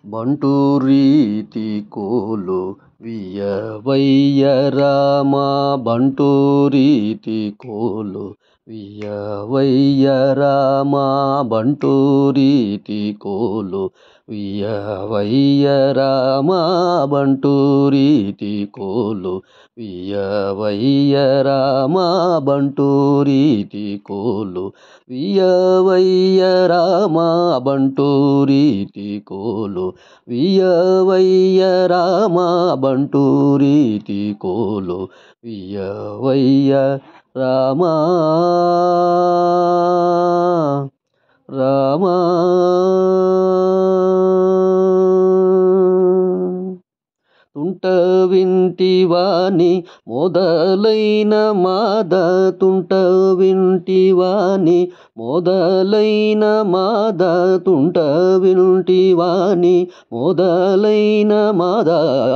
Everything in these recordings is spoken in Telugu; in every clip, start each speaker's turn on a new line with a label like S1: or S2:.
S1: బంటు రీతి కోలు వియవయ్య రామ బంటు రీతి కోలు వియవయ్య రామ బంటు రీతి కోలు వియవయ్య రామ బంటు రీతి కోలు వియవయ్య రామ బంటు రీతి కోలు వియవయ్య రామ బంటు రీతి కోలు వియవయ్య రామ బంటు రీతి కోలు వియవయ్య రామ రామ తుంట వింటివాని మొదలైన మాద తుంట వింటివాని మొదలైన మాద తుంట వింటివాని మొదలైన మాద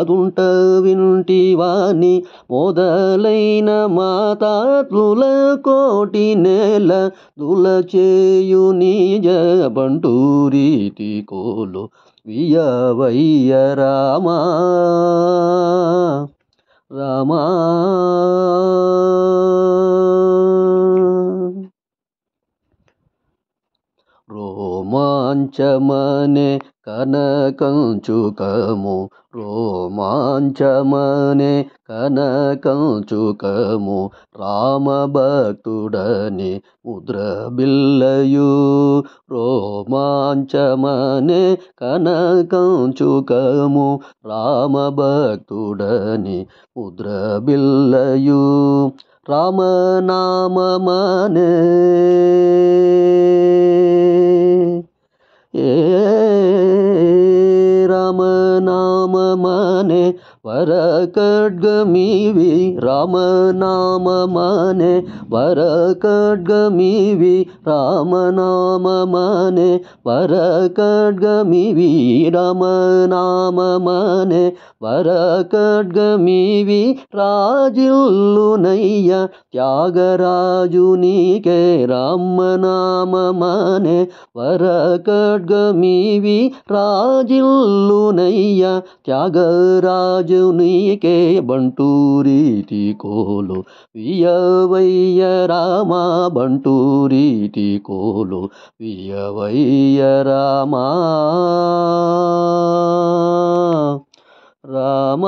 S1: తుంట వింటివాని మొదలైన మాతాత్ముల కోటి నేల దులచేయు నిజ బంటు రీతి కోలు వియవయ్య రామ రామ రోమాంచమనే కనకంచుకము రోమాంచమనే కనకంచుకము రామభక్తుడని ముద్రబిల్లయు రోమాంచమనే కనకంచుకము రామభక్తుడని ముద్రబిల్లయు రామనామమనే రామనామమనే వరఖడ్గమివి రామనామమనే వరఖడ్గమివి రామనామమనే వరఖడ్గమివి రామనామమనే వరఖడ్గమివి రాజిల్లునయ్య త్యాగరాజునికే రామనామమనే వరఖడ్గమివి రాజిల్లునయ్య త్యాగరాజునికే బంటు రీతి కోలు వియవయ్య రామ బంటు రీతి కోలు వియవయ్య రామ రామ